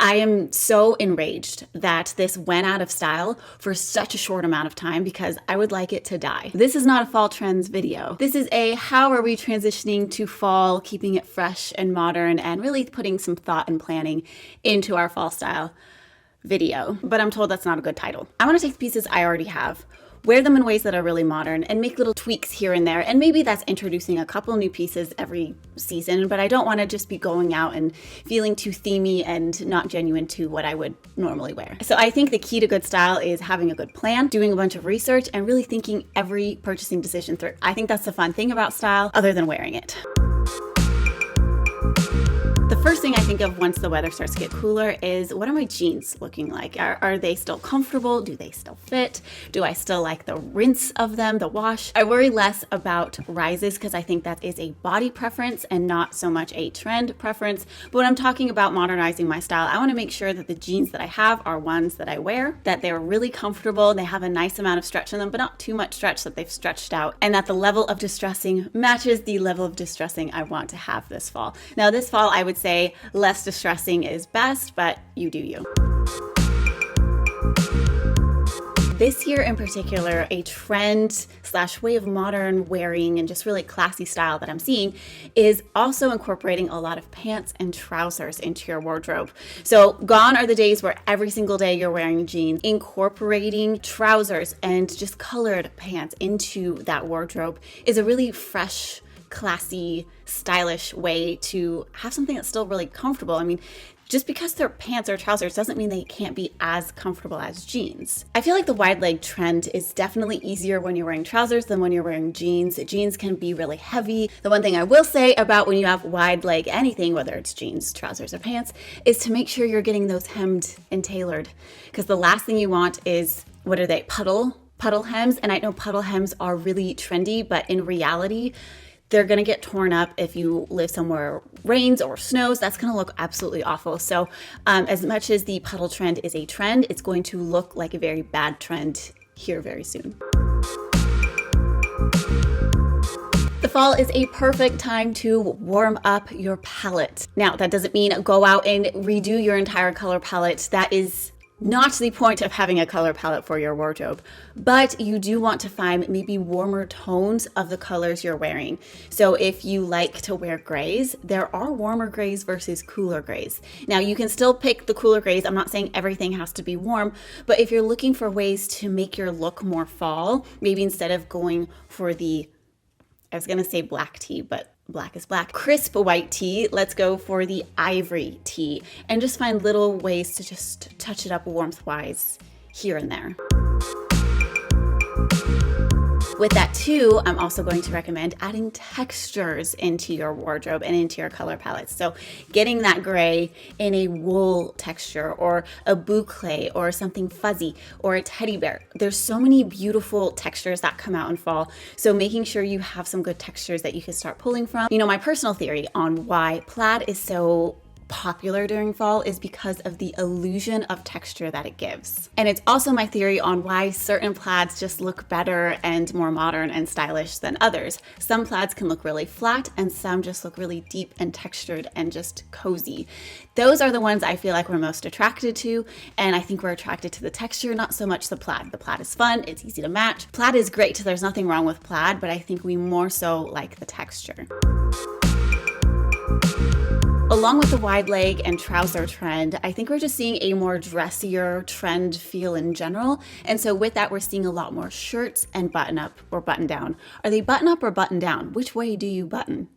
I am so enraged that this went out of style for such a short amount of time because I would like it to die. This is not a fall trends video. This is a how are we transitioning to fall, keeping it fresh and modern, and really putting some thought and planning into our fall style video. But I'm told that's not a good title. I want to take the pieces I already have, wear them in ways that are really modern, and make little tweaks here and there. And maybe that's introducing a couple new pieces every season, but I don't want to just be going out and feeling too themey and not genuine to what I would normally wear. So I think the key to good style is having a good plan, doing a bunch of research, and really thinking every purchasing decision through. I think that's the fun thing about style, other than wearing it. The first thing I think of once the weather starts to get cooler is, what are my jeans looking like? Are they still comfortable? Do they still fit? Do I still like the rinse of them, the wash? I worry less about rises because I think that is a body preference and not so much a trend preference. But when I'm talking about modernizing my style, I want to make sure that the jeans that I have are ones that I wear, that they're really comfortable, they have a nice amount of stretch in them, but not too much stretch that they've stretched out, and that the level of distressing matches the level of distressing I want to have this fall. Now this fall, I would say less distressing is best, but you do you. This year in particular, a trend / way of modern wearing and just really classy style that I'm seeing is also incorporating a lot of pants and trousers into your wardrobe. So gone are the days where every single day you're wearing jeans. Incorporating trousers and just colored pants into that wardrobe is a really fresh, classy, stylish way to have something that's still really comfortable. I mean, just because they're pants or trousers doesn't mean they can't be as comfortable as jeans. I feel like the wide leg trend is definitely easier when you're wearing trousers than when you're wearing jeans. Jeans can be really heavy. The one thing I will say about when you have wide leg anything, whether it's jeans, trousers, or pants, is to make sure you're getting those hemmed and tailored. Because the last thing you want is, what are they, puddle hems? And I know puddle hems are really trendy, but in reality, they're gonna get torn up if you live somewhere rains or snows. That's gonna look absolutely awful. So as much as the puddle trend is a trend, it's going to look like a very bad trend here very soon. The fall is a perfect time to warm up your palette. Now, that doesn't mean go out and redo your entire color palette. That is not the point of having a color palette for your wardrobe, but you do want to find maybe warmer tones of the colors you're wearing. So if you like to wear grays, there are warmer grays versus cooler grays. Now you can still pick the cooler grays. I'm not saying everything has to be warm, but if you're looking for ways to make your look more fall, maybe instead of going for the, I was gonna say black tea, but black is black, crisp white tea, let's go for the ivory tea and just find little ways to just touch it up warmth-wise here and there. With that too, I'm also going to recommend adding textures into your wardrobe and into your color palettes. So getting that gray in a wool texture or a boucle or something fuzzy or a teddy bear. There's so many beautiful textures that come out in fall. So making sure you have some good textures that you can start pulling from. You know, my personal theory on why plaid is so popular during fall is because of the illusion of texture that it gives. And it's also my theory on why certain plaids just look better and more modern and stylish than others. Some plaids can look really flat and some just look really deep and textured and just cozy. Those are the ones I feel like we're most attracted to, and I think we're attracted to the texture, not so much the plaid. The plaid is fun, it's easy to match. Plaid is great, there's nothing wrong with plaid, but I think we more so like the texture. Along with the wide leg and trouser trend, I think we're just seeing a more dressier trend feel in general. And so with that, we're seeing a lot more shirts and button up or button down. Are they button up or button down? Which way do you button?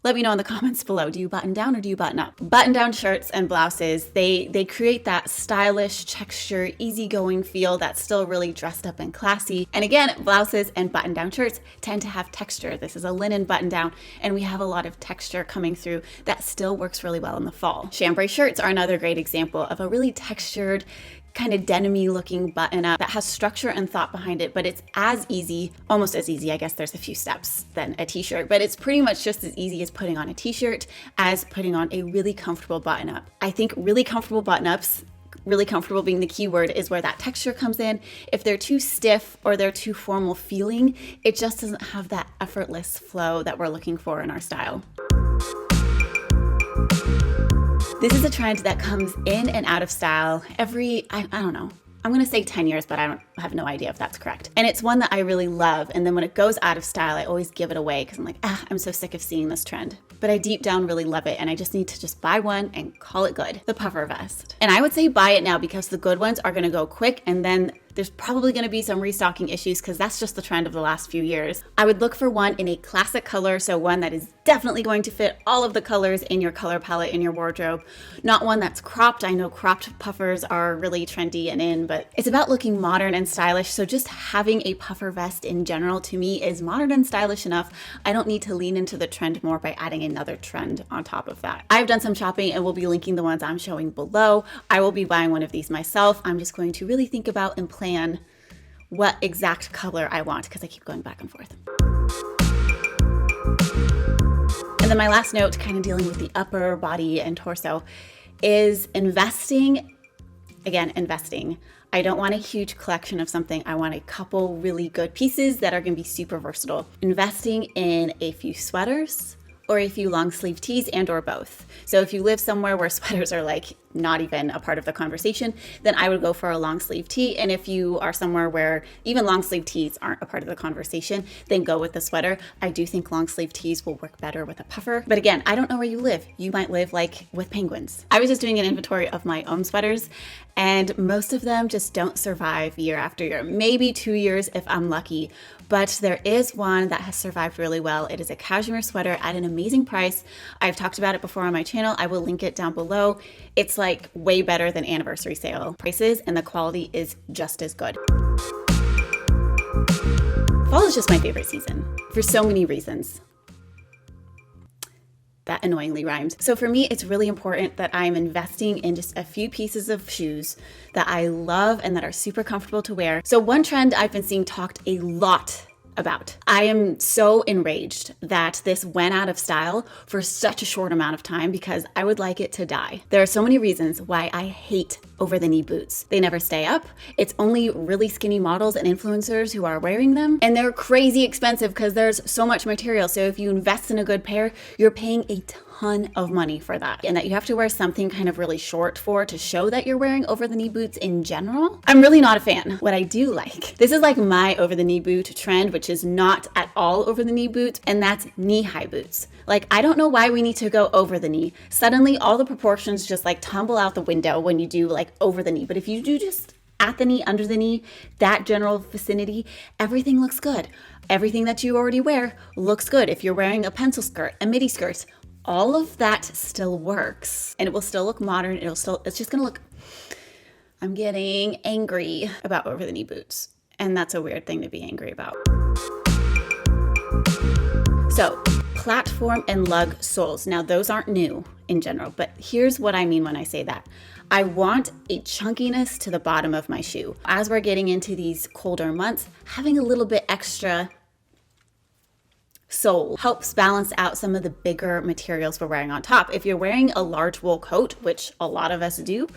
Let me know in the comments below. Do you button down or do you button up? Button down shirts and blouses, they create that stylish texture, easygoing feel that's still really dressed up and classy. And again, blouses and button down shirts tend to have texture. This is a linen button down and we have a lot of texture coming through that still works really well in the fall. Chambray shirts are another great example of a really textured, kind of denim-y looking button up that has structure and thought behind it, but it's as easy, almost as easy, I guess there's a few steps than a t-shirt, but it's pretty much just as easy as putting on a t-shirt as putting on a really comfortable button up. I think really comfortable button ups, really comfortable being the key word, is where that texture comes in. If they're too stiff or they're too formal feeling, it just doesn't have that effortless flow that we're looking for in our style. This is a trend that comes in and out of style every, I don't know, I'm gonna say 10 years, but I have no idea if that's correct. And it's one that I really love. And then when it goes out of style, I always give it away because I'm like, I'm so sick of seeing this trend. But I deep down really love it. And I just need to just buy one and call it good. The puffer vest. And I would say buy it now because the good ones are gonna go quick, and then there's probably gonna be some restocking issues because that's just the trend of the last few years. I would look for one in a classic color, so one that is definitely going to fit all of the colors in your color palette in your wardrobe. Not one that's cropped. I know cropped puffers are really trendy and in, but it's about looking modern and stylish. So just having a puffer vest in general to me is modern and stylish enough. I don't need to lean into the trend more by adding another trend on top of that. I've done some shopping and we'll be linking the ones I'm showing below. I will be buying one of these myself. I'm just going to really think about and plan what exact color I want because I keep going back and forth. And then my last note, kind of dealing with the upper body and torso, is investing. Again, investing. I don't want a huge collection of something. I want a couple really good pieces that are going to be super versatile. Investing in a few sweaters or a few long sleeve tees and or both. So if you live somewhere where sweaters are like not even a part of the conversation, then I would go for a long sleeve tee. And if you are somewhere where even long sleeve tees aren't a part of the conversation, then go with the sweater. I do think long sleeve tees will work better with a puffer. But again, I don't know where you live. You might live like with penguins. I was just doing an inventory of my own sweaters and most of them just don't survive year after year, maybe 2 years if I'm lucky. But there is one that has survived really well. It is a cashmere sweater at an amazing price. I've talked about it before on my channel. I will link it down below. It's like way better than anniversary sale prices and the quality is just as good. Fall is just my favorite season for so many reasons. That annoyingly rhymed. So for me, it's really important that I'm investing in just a few pieces of shoes that I love and that are super comfortable to wear. So one trend I've been seeing talked a lot about. I am so enraged that this went out of style for such a short amount of time because I would like it to die. There are so many reasons why I hate over-the-knee boots. They never stay up. It's only really skinny models and influencers who are wearing them. And they're crazy expensive because there's so much material. So if you invest in a good pair, you're paying a ton of money for that. And that you have to wear something kind of really short for to show that you're wearing over-the-knee boots in general. I'm really not a fan. What I do like, this is like my over-the-knee boot trend, which is not at all over-the-knee boots, and that's knee-high boots. Like, I don't know why we need to go over the knee. Suddenly all the proportions just like tumble out the window when you do like over the knee. But if you do just at the knee, under the knee, that general vicinity, everything looks good. Everything that you already wear looks good. If you're wearing a pencil skirt, a midi skirt, all of that still works and it will still look modern. It's just gonna look, I'm getting angry about over the knee boots. And that's a weird thing to be angry about. So platform and lug soles. Now those aren't new in general, but here's what I mean when I say that. I want a chunkiness to the bottom of my shoe. As we're getting into these colder months, having a little bit extra sole helps balance out some of the bigger materials we're wearing on top. If you're wearing a large wool coat, which a lot of us do,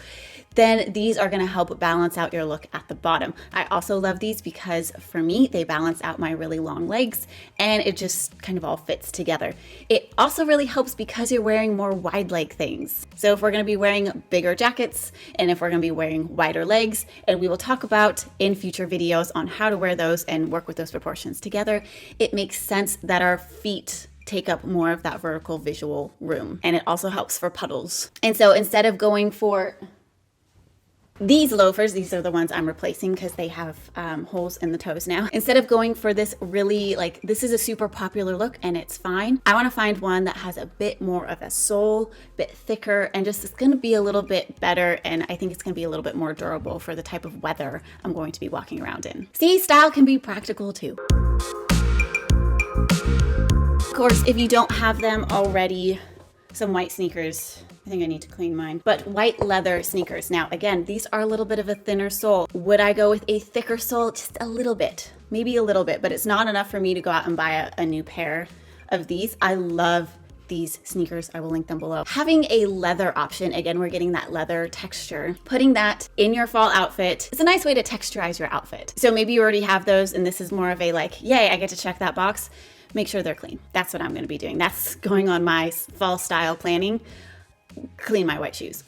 then these are going to help balance out your look at the bottom. I also love these because for me, they balance out my really long legs and it just kind of all fits together. It also really helps because you're wearing more wide leg things. So if we're going to be wearing bigger jackets and if we're going to be wearing wider legs, and we will talk about in future videos on how to wear those and work with those proportions together, it makes sense that our feet take up more of that vertical visual room. And it also helps for puddles. And so instead of going for these loafers, these are the ones I'm replacing because they have holes in the toes now. Instead of going for this really, like, this is a super popular look and it's fine, I want to find one that has a bit more of a sole, bit thicker, and just it's going to be a little bit better, and I think it's going to be a little bit more durable for the type of weather I'm going to be walking around in. See, style can be practical too. Of course, if you don't have them already, some white sneakers. I think I need to clean mine, but white leather sneakers. Now, again, these are a little bit of a thinner sole. Would I go with a thicker sole? Just a little bit, maybe a little bit, but it's not enough for me to go out and buy a new pair of these. I love these sneakers. I will link them below. Having a leather option, again, we're getting that leather texture. Putting that in your fall outfit is a nice way to texturize your outfit. So maybe you already have those and this is more of a like, yay, I get to check that box. Make sure they're clean. That's what I'm going to be doing. That's going on my fall style planning. clean my white shoes.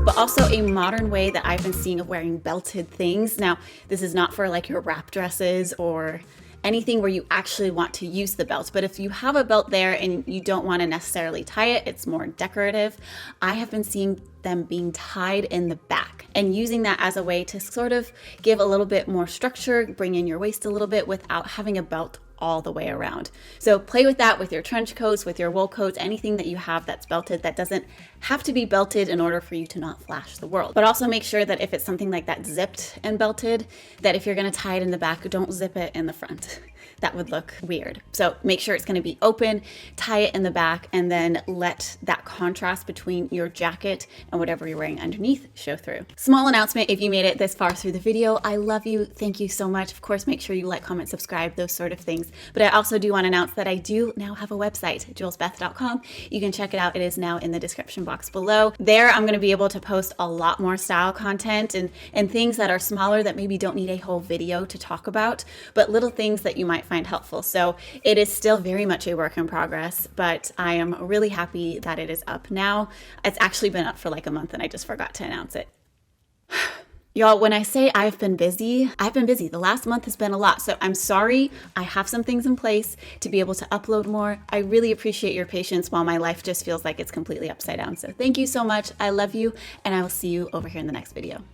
But also a modern way that I've been seeing of wearing belted things. Now, this is not for like your wrap dresses or anything where you actually want to use the belt. But if you have a belt there and you don't want to necessarily tie it, it's more decorative. I have been seeing them being tied in the back and using that as a way to sort of give a little bit more structure, bring in your waist a little bit without having a belt all the way around. So play with that with your trench coats, with your wool coats, anything that you have that's belted that doesn't have to be belted in order for you to not flash the world. But also make sure that if it's something like that zipped and belted, that if you're going to tie it in the back, don't zip it in the front. That would look weird. So make sure it's going to be open, tie it in the back, and then let that contrast between your jacket and whatever you're wearing underneath show through. Small announcement if you made it this far through the video. I love you. Thank you so much. Of course, make sure you like, comment, subscribe, those sort of things. But I also do want to announce that I do now have a website, julesbeth.com. You can check it out. It is now in the description box below. There, I'm going to be able to post a lot more style content and things that are smaller that maybe don't need a whole video to talk about, but little things that you might find helpful. So it is still very much a work in progress, but I am really happy that it is up now. It's actually been up for like a month and I just forgot to announce it. Y'all, when I say I've been busy, I've been busy. The last month has been a lot. So I'm sorry. I have some things in place to be able to upload more. I really appreciate your patience while my life just feels like it's completely upside down. So thank you so much. I love you, and I will see you over here in the next video.